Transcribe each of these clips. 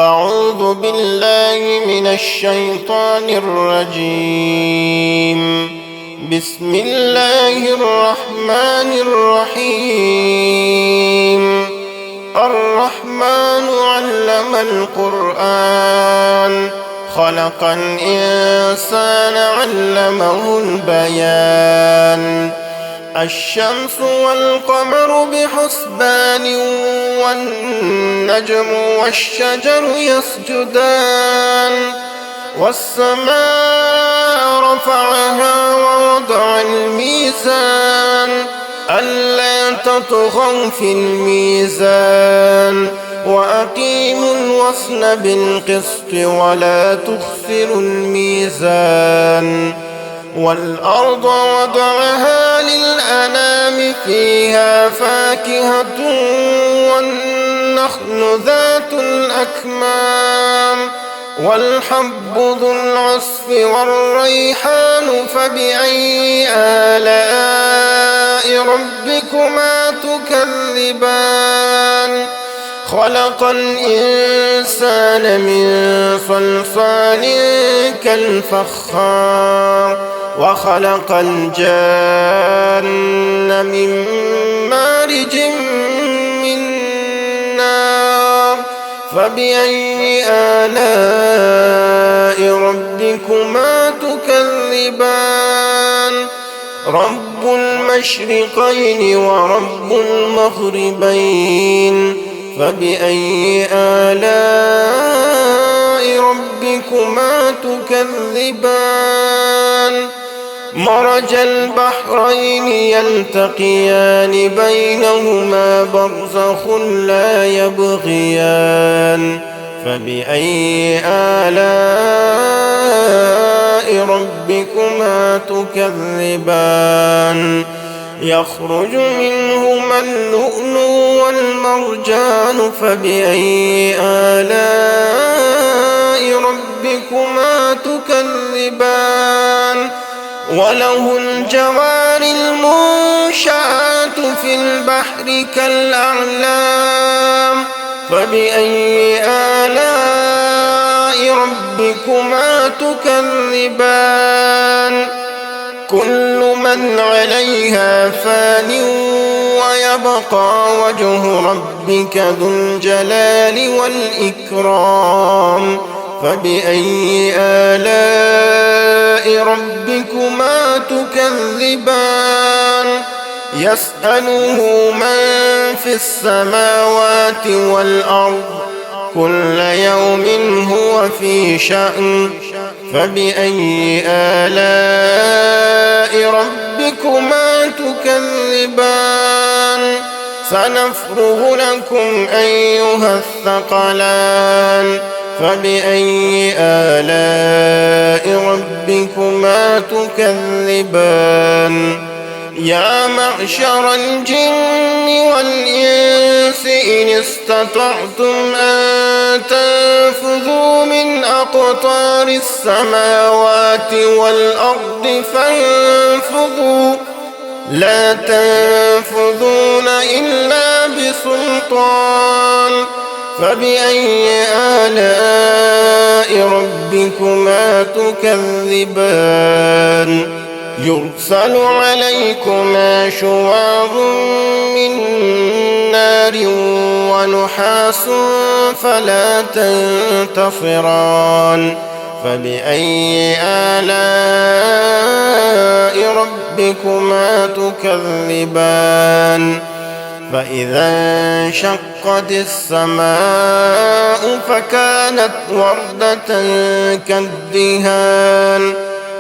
أعوذ بالله من الشيطان الرجيم. بسم الله الرحمن الرحيم. الرحمن علم القرآن خلق الإنسان علمه البيان. الشمس والقمر بحسبان والنجم والشجر يسجدان. والسماء رفعها ووضع الميزان ألا تطغوا في الميزان وأقيموا الوزن بالقسط ولا تخسروا الميزان. والأرض وضعها للأنام فيها فاكهة والنخل ذات الأكمام والحب ذو العصف والريحان فبأي آلاء ربكما تكذبان. خلق الإنسان من صلصال كالفخار وخلق الجان من مارج من نار فبأي آلاء ربكما تكذبان. رب المشرقين ورب المغربين فبأي آلاء ربكما تكذبان. مرج البحرين يلتقيان بينهما برزخ لا يبغيان فبأي آلاء ربكما تكذبان. يخرج منهما اللؤلؤ والمرجان فبأي آلاء ربكما تكذبان. وله الجوار المنشآت في البحر كالأعلام فبأي آلاء ربكما تكذبان. كل من عليها فان ويبقى وجه ربك ذو الجلال والإكرام فبأي آلاء ربكما تكذبان. يسأله من في السماوات والأرض كل يوم هو في شأن فبأي آلاء ربكما تكذبان. سنفرغ لكم أيها الثقلان فبأي آلاء ربكما تكذبان. يا معشر الجن والإنس إن استطعتم أن تنفذوا من أقطار السماوات والأرض فانفذوا لا تنفذون إلا بسلطان فبأي آلاء ربكما تكذبان. يرسل عليكما شواظ من نار ونحاس فلا تنتصران فبأي آلاء ربكما تكذبان. فإذا انشقت السماء فكانت وردة كالدهان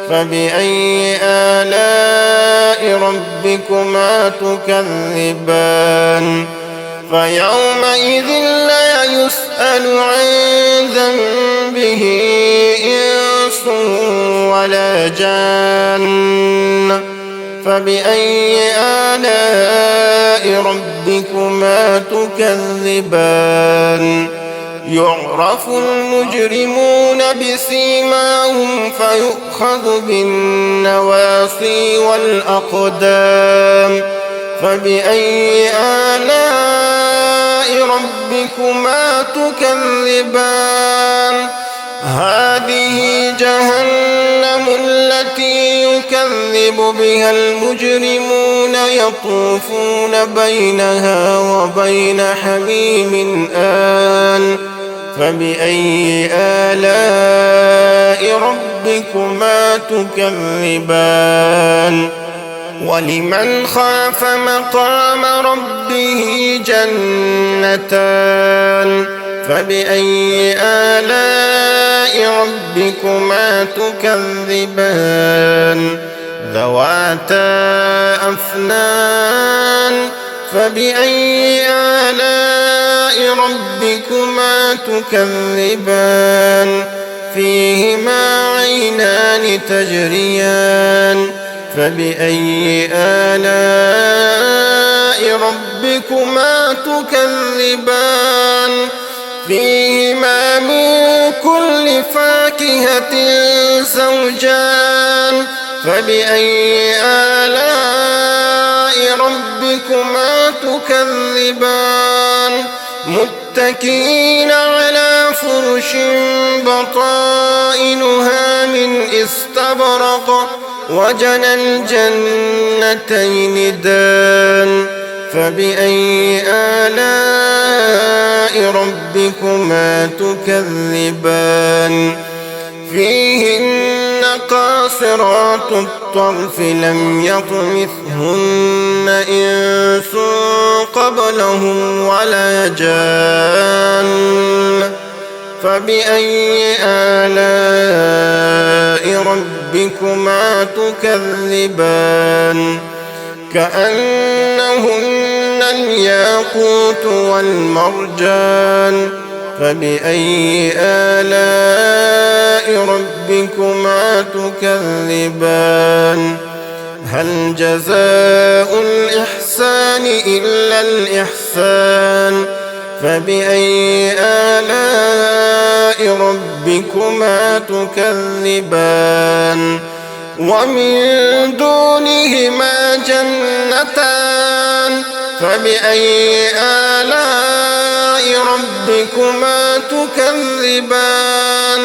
فبأي آلاء ربكما تكذبان. فيومئذ لا يسأل عن ذنبه إنس ولا جان فبأي آلاء ربكما تكذبان. يعرف المجرمون بسيماهم فيؤخذ بالنواصي والأقدام فبأي آلاء ربكما ربكما تكذبان هذه جهنم التي يكذب بها المجرمون يطوفون بينها وبين حميم آن فبأي آلاء ربكما تكذبان ولمن خاف مقام ربه جنتان فبأي آلاء ربكما تكذبان ذواتا أفنان فبأي آلاء ربكما تكذبان فيهما عينان تجريان فبأي آلاء ربكما تكذبان فيهما من كل فاكهة زوجان فبأي آلاء ربكما تكذبان متكئين على فرش بطائنها من استبرق وجنى الجنتين دان فبأي آلاء ربكما تكذبان فيهن قاصرات الطرف لم يطمثهن إنس قبلهم ولا جان فبأي آلاء ربكما تكذبان كأنهن الياقوت والمرجان فبأي آلاء ربكما تكذبان هل جزاء الإحسان إلا الإحسان فبأي آلاء ربكما تكذبان ومن دونهما جنتان فبأي آلاء ربكما تكذبان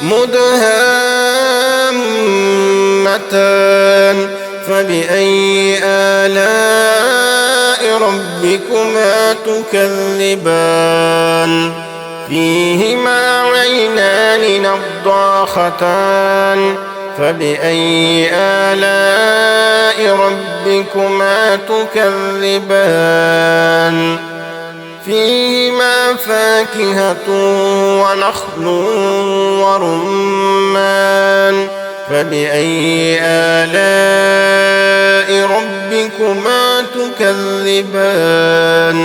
مدهامتان فبأي آلاء ربكما تكذبان فيهما عينان نضاختان فبأي آلاء ربكما تكذبان فيهما فاكهة ونخل ورمان فبأي آلاء ربكما تكذبان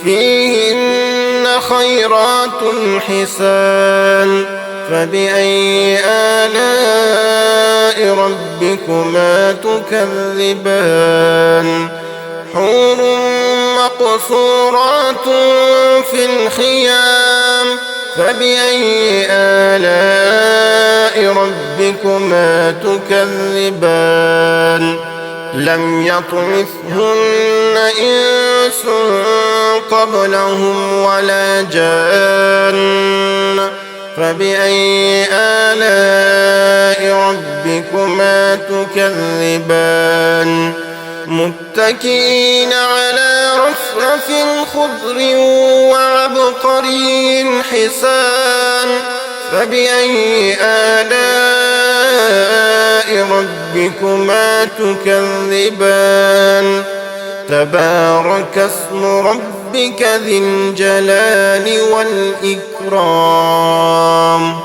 فيهن خيرات حسان فبأي آلاء ربكما تكذبان حور مقصورات في الخيام فبأي آلاء ربكما تكذبان لم يطمثهن إنس قبلهم ولا جان فبأي آلاء ربكما تكذبان متكئين على رفرف خضر وعبقري حسان فبأي آلاء ربكما تكذبان تبارك اسم ربك ذي الجلال والإكرام